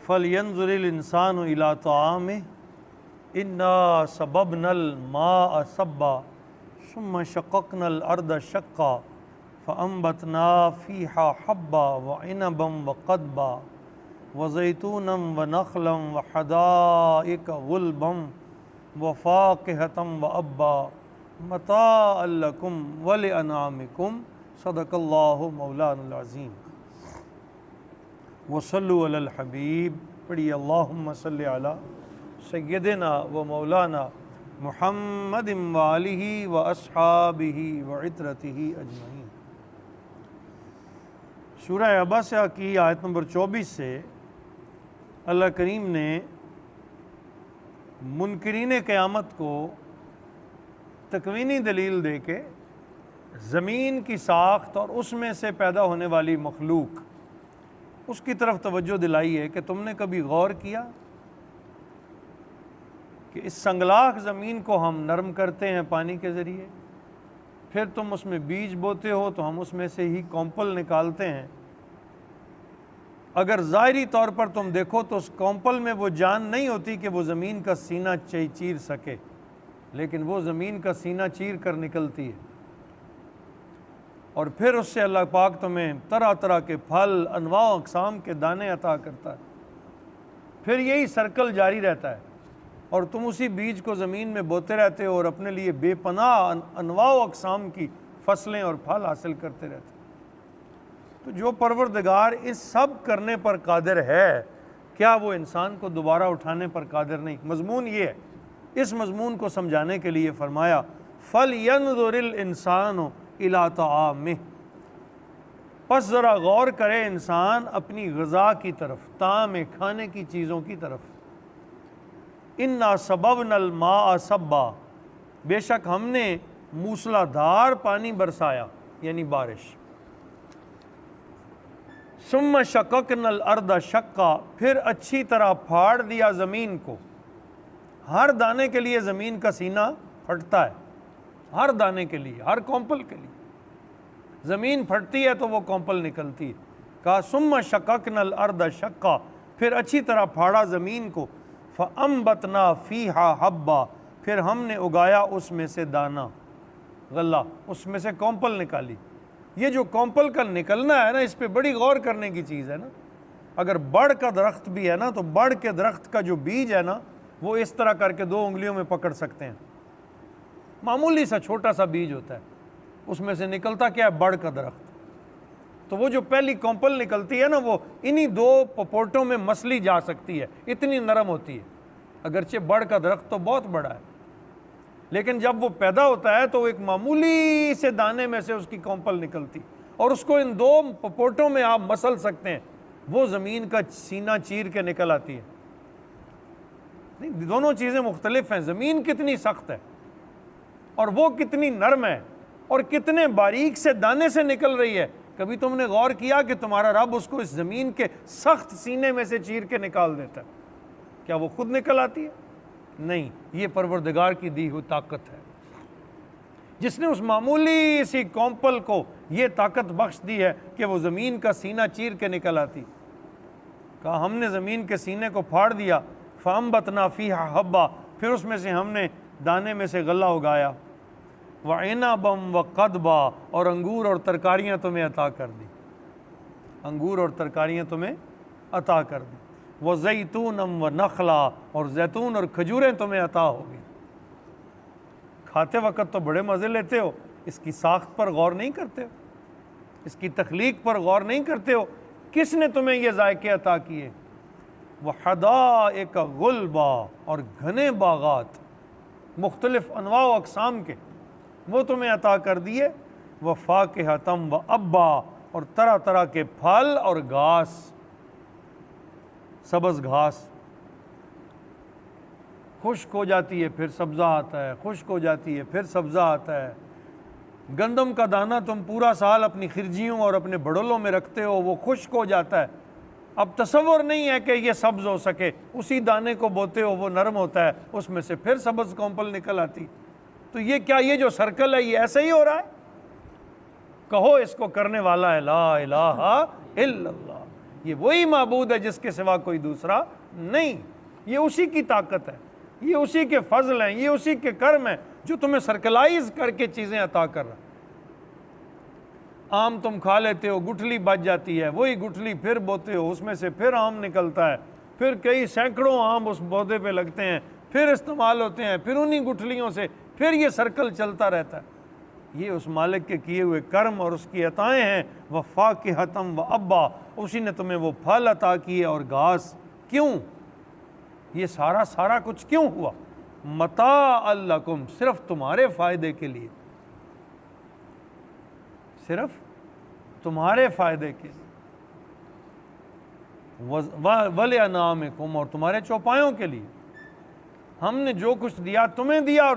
فَلْيَنْظُرِ الْإِنسَانُ إِلَىٰ طَعَامِهِ إِنَّا صَبَبْنَا الْمَاءَ صَبًّا ثُمَّ شَقَقْنَا الْأَرْضَ شَقًّا فَأَنبَتْنَا فِيهَا حَبًّا وَعِنَبًا وَقَضْبًا وَزَيْتُونًا وَنَخْلًا وَحَدَائِقَ غُلْبًا وَفَاكِهَةً وَأَبًّا مَتَاعًا لَكُمْ وَلِأَنْعَامِكُمْ صدق اللہ مولانا العظیم۔ وصلوا علی الحبیب، پڑھی اللہم صلی علی سیدنا و مولانا محمد وآلہ و اصحابہ و عطرتہ اجمعین۔ سورہ عبسہ کی آیت نمبر 24 سے اللہ کریم نے منکرین قیامت کو تکوینی دلیل دے کے زمین کی ساخت اور اس میں سے پیدا ہونے والی مخلوق اس کی طرف توجہ دلائی ہے کہ تم نے کبھی غور کیا کہ اس سنگلاخ زمین کو ہم نرم کرتے ہیں پانی کے ذریعے، پھر تم اس میں بیج بوتے ہو تو ہم اس میں سے ہی کومپل نکالتے ہیں۔ اگر ظاہری طور پر تم دیکھو تو اس کومپل میں وہ جان نہیں ہوتی کہ وہ زمین کا سینہ چیر سکے، لیکن وہ زمین کا سینہ چیر کر نکلتی ہے، اور پھر اس سے اللہ پاک تمہیں طرح طرح کے پھل، انواع و اقسام کے دانے عطا کرتا ہے۔ پھر یہی سرکل جاری رہتا ہے اور تم اسی بیج کو زمین میں بوتے رہتے ہو اور اپنے لیے بے پناہ انواع و اقسام کی فصلیں اور پھل حاصل کرتے رہتے ہو۔ تو جو پروردگار اس سب کرنے پر قادر ہے، کیا وہ انسان کو دوبارہ اٹھانے پر قادر نہیں؟ مضمون یہ ہے۔ اس مضمون کو سمجھانے کے لیے فرمایا فَلْيَنْظُرِ الْإِنسَانُ إِلَىٰ طَعَامِهِ، پس ذرا غور کرے انسان اپنی غذا کی طرف، طعام کھانے کی چیزوں کی طرف۔ إِنَّا صَبَبْنَا الْمَاءَ صَبًّا، بے شک ہم نے موسلا دھار پانی برسایا، یعنی بارش۔ ثُمَّ شَقَقْنَا الْأَرْضَ شَقًّا، پھر اچھی طرح پھاڑ دیا زمین کو۔ ہر دانے کے لیے زمین کا سینہ پھٹتا ہے، ہر دانے کے لیے، ہر کومپل کے لیے زمین پھٹتی ہے تو وہ کومپل نکلتی ہے۔ کہا ثُمَّ شَقَقْنَا الْأَرْضَ شَقًّا، پھر اچھی طرح پھاڑا زمین کو۔ فَأَنبَتْنَا فِيهَا حَبًّا، پھر ہم نے اگایا اس میں سے دانہ، غلہ، اس میں سے کومپل نکالی۔ یہ جو کومپل کا نکلنا ہے نا، اس پہ بڑی غور کرنے کی چیز ہے نا۔ اگر بڑ کا درخت بھی ہے نا تو بڑ کے درخت کا جو بیج ہے نا، وہ اس طرح کر کے 2 انگلیوں میں پکڑ سکتے ہیں، معمولی سا چھوٹا سا بیج ہوتا ہے، اس میں سے نکلتا کیا ہے؟ بڑ کا درخت۔ تو وہ جو پہلی کومپل نکلتی ہے نا، وہ انہی 2 پپوٹوں میں مسلی جا سکتی ہے، اتنی نرم ہوتی ہے۔ اگرچہ بڑ کا درخت تو بہت بڑا ہے، لیکن جب وہ پیدا ہوتا ہے تو وہ ایک معمولی سے دانے میں سے اس کی کومپل نکلتی، اور اس کو ان 2 پپوٹوں میں آپ مسل سکتے ہیں، وہ زمین کا سینہ چیر کے نکل آتی ہے۔ دونوں چیزیں مختلف ہیں، زمین کتنی سخت ہے اور وہ کتنی نرم ہے اور کتنے باریک سے دانے سے نکل رہی ہے۔ کبھی تم نے غور کیا کہ تمہارا رب اس کو اس زمین کے سخت سینے میں سے چیر کے نکال دیتا ہے؟ کیا وہ خود نکل آتی ہے؟ نہیں، یہ پروردگار کی دی ہوئی طاقت ہے، جس نے اس معمولی سی کومپل کو یہ طاقت بخش دی ہے کہ وہ زمین کا سینہ چیر کے نکل آتی۔ کہا ہم نے زمین کے سینے کو پھاڑ دیا۔ فَأَنبَتْنَا فِيهَا حَبًّا، پھر اس میں سے ہم نے دانے میں سے غلہ اگایا۔ وَعِنَبًا وَقَضْبًا، اور انگور اور ترکاریاں تمہیں عطا کر دی، انگور اور ترکاریاں تمہیں عطا کر دی۔ وَزَيْتُونًا وَنَخْلًا، اور زیتون اور کھجوریں تمہیں عطا ہوگی۔ کھاتے وقت تو بڑے مزے لیتے ہو، اس کی ساخت پر غور نہیں کرتے ہو، اس کی تخلیق پر غور نہیں کرتے ہو، کس نے تمہیں یہ ذائقے عطا کیے؟ وَحَدَائِقَ غُلْبًا، اور گھنے باغات مختلف انواع و اقسام کے وہ تمہیں عطا کر دیے۔ وَفَاكِهَةً وَأَبًّا، اور طرح طرح کے پھل اور گھاس، سبز گھاس خشک ہو جاتی ہے پھر سبزہ آتا ہے، خشک ہو جاتی ہے پھر سبزہ آتا ہے۔ گندم کا دانہ تم پورا سال اپنی خرجیوں اور اپنے بڑولوں میں رکھتے ہو، وہ خشک ہو جاتا ہے، اب تصور نہیں ہے کہ یہ سبز ہو سکے، اسی دانے کو بوتے ہو وہ نرم ہوتا ہے، اس میں سے پھر سبز کومپل نکل آتی۔ تو یہ کیا، یہ جو سرکل ہے یہ ایسے ہی ہو رہا ہے؟ کہو اس کو کرنے والا ہے لا الہ الا اللہ، یہ وہی معبود ہے جس کے سوا کوئی دوسرا نہیں، یہ اسی کی طاقت ہے، یہ اسی کے فضل ہیں، یہ اسی کے کرم ہیں جو تمہیں سرکلائز کر کے چیزیں عطا کر رہا ہے۔ آم تم کھا لیتے ہو، گٹھلی بچ جاتی ہے، وہی گٹھلی پھر بوتے ہو، اس میں سے پھر آم نکلتا ہے، پھر کئی سینکڑوں آم اس پودے پہ لگتے ہیں، پھر استعمال ہوتے ہیں، پھر انہی گٹھلیوں سے پھر یہ سرکل چلتا رہتا ہے۔ یہ اس مالک کے کیے ہوئے کرم اور اس کی عطائیں ہیں۔ وَفَاكِهَةً وَأَبًّا، اسی نے تمہیں وہ پھل عطا کیے اور گھاس۔ کیوں یہ سارا کچھ کیوں ہوا؟ متاع لکم، صرف تمہارے فائدے کے لیے، صرف تمہارے فائدے کے لیے، وَلِأَنْعَامِكُمْ، اور تمہارے چوپایوں کے لیے۔ ہم نے جو کچھ دیا تمہیں دیا، اور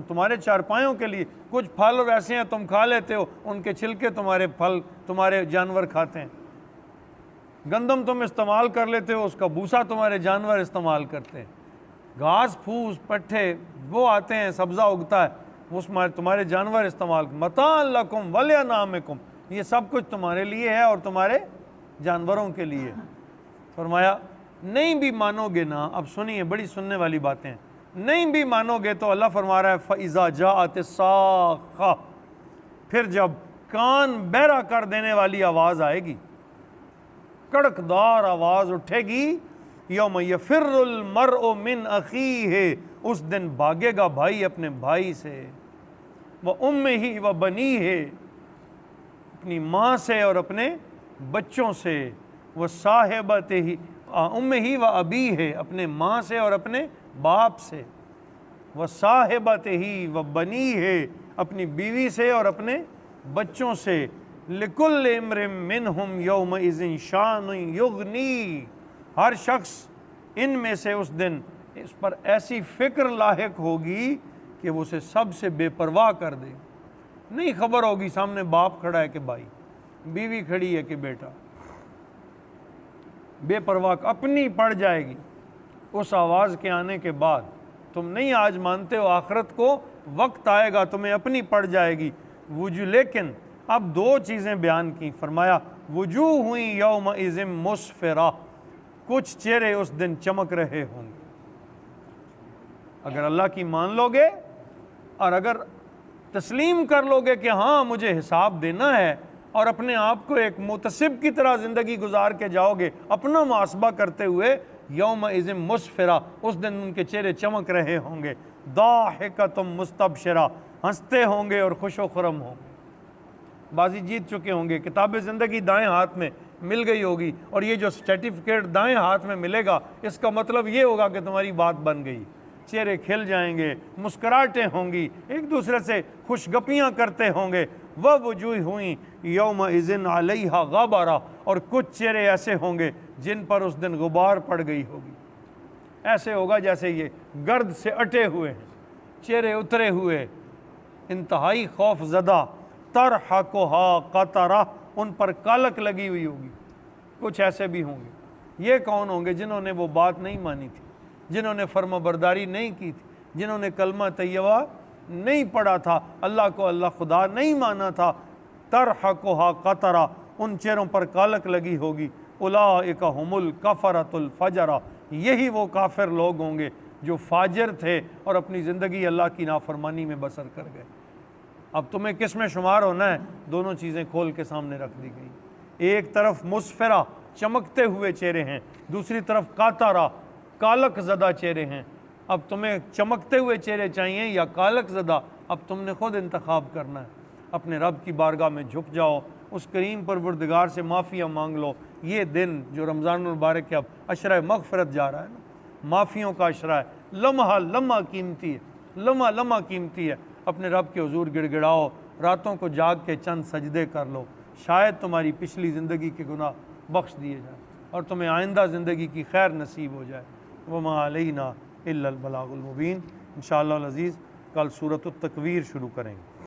تمہارے چارپایوں کے لیے۔ کچھ پھل اور ایسے ہیں تم کھا لیتے ہو، ان کے چھلکے تمہارے پھل تمہارے جانور کھاتے ہیں۔ گندم تم استعمال کر لیتے ہو، اس کا بھوسا تمہارے جانور استعمال کرتے ہیں۔ گھاس پھوس پٹھے وہ آتے ہیں، سبزہ اگتا ہے، اس تمہارے جانور استعمال۔ متاع لکم ولانعامکم، یہ سب کچھ تمہارے لیے ہے اور تمہارے جانوروں کے لیے۔ فرمایا نہیں بھی مانو گے نا، اب سنیے بڑی سننے والی باتیں، نہیں بھی مانو گے تو اللہ فرما رہا ہے فَإِذَا جَاءَتِ الصَّاخَّةُ، پھر جب کان بہرا کر دینے والی آواز آئے گی، کڑکدار آواز اٹھے گی، یوم یفر المرء من اخیہ، اس دن بھاگے گا بھائی اپنے بھائی سے، وَأُمِّهِ وَبَنِيهِ، اپنی ماں سے اور اپنے بچوں سے، وَصَاحِبَتِهِ، اُمِّهِ وَأَبِيهِ، اپنے ماں سے اور اپنے باپ سے، وَصَاحِبَتِهِ وَبَنِيهِ، اپنی بیوی سے اور اپنے بچوں سے، لِكُلِّ امْرٍ مِّنْهُمْ يَوْمَئِذٍ شَأْنٌ يُغْنِيهِ، ہر شخص ان میں سے اس دن اس پر ایسی فکر لاحق ہوگی کہ وہ اسے سب سے بے پرواہ کر دے۔ نہیں خبر ہوگی سامنے باپ کھڑا ہے کہ بھائی، بیوی کھڑی ہے کہ بیٹا، بے پرواہ اپنی پڑ جائے گی اس آواز کے آنے کے بعد۔ تم نہیں آج مانتے ہو آخرت کو، وقت آئے گا تمہیں اپنی پڑ جائے گی۔ لیکن اب دو چیزیں بیان کی، فرمایا وجوہ ہوئیں یومئذ مسفرہ، کچھ چہرے اس دن چمک رہے ہوں گے۔ اگر اللہ کی مان لو گے اور اگر تسلیم کر لو گے کہ ہاں مجھے حساب دینا ہے، اور اپنے آپ کو ایک متصب کی طرح زندگی گزار کے جاؤ گے اپنا محاسبہ کرتے ہوئے، یومئذ مسفرہ، اس دن ان کے چہرے چمک رہے ہوں گے، ضاحکۃ مستبشرہ، ہنستے ہوں گے اور خوش و خرم ہوں گے، بازی جیت چکے ہوں گے، کتاب زندگی دائیں ہاتھ میں مل گئی ہوگی، اور یہ جو سرٹیفکیٹ دائیں ہاتھ میں ملے گا اس کا مطلب یہ ہوگا کہ تمہاری بات بن گئی۔ چہرے کھل جائیں گے، مسکراہٹیں ہوں گی، ایک دوسرے سے خوش گپیاں کرتے ہوں گے۔ وَوُجُوہٌ ہوئیں یومئذ علیہا غبرہ، اور کچھ چہرے ایسے ہوں گے جن پر اس دن غبار پڑ گئی ہوگی، ایسے ہوگا جیسے یہ گرد سے اٹے ہوئے ہیں، چہرے اترے ہوئے، انتہائی خوف زدہ، ترحقھا قطرہ، ان پر کالک لگی ہوئی ہوگی۔ کچھ ایسے بھی ہوں گے۔ یہ کون ہوں گے؟ جنہوں نے وہ بات نہیں مانی تھی، جنہوں نے فرما برداری نہیں کی تھی، جنہوں نے کلمہ طیبہ نہیں پڑھا تھا، اللہ کو اللہ خدا نہیں مانا تھا۔ ترحقھا قطرہ، ان چہروں پر کالک لگی ہوگی۔ اولئک ھم الکفرۃ الفجرہ، یہی وہ کافر لوگ ہوں گے جو فاجر تھے اور اپنی زندگی اللہ کی نافرمانی میں بسر کر گئے۔ اب تمہیں کس میں شمار ہونا ہے؟ دونوں چیزیں کھول کے سامنے رکھ دی گئی۔ ایک طرف مسفرہ، چمکتے ہوئے چہرے ہیں، دوسری طرف قاطرہ، کالک زدہ چہرے ہیں۔ اب تمہیں چمکتے ہوئے چہرے چاہیے یا کالک زدہ؟ اب تم نے خود انتخاب کرنا ہے۔ اپنے رب کی بارگاہ میں جھک جاؤ، اس کریم پروردگار سے معافیاں مانگ لو۔ یہ دن جو رمضان المبارک ہے، اب عشرہ مغفرت جا رہا ہے نا، معافیوں کا عشرہ ہے، لمحہ لمحہ قیمتی ہے، لمحہ لمحہ قیمتی ہے۔ اپنے رب کے حضور گڑ گڑاؤ، راتوں کو جاگ کے چند سجدے کر لو، شاید تمہاری پچھلی زندگی کے گناہ بخش دیے جائیں اور تمہیں آئندہ زندگی کی خیر نصیب ہو جائے۔ وما علینا الا البلاغ المبین۔ انشاءاللہ العزیز کل سورۃ التکویر شروع کریں گے۔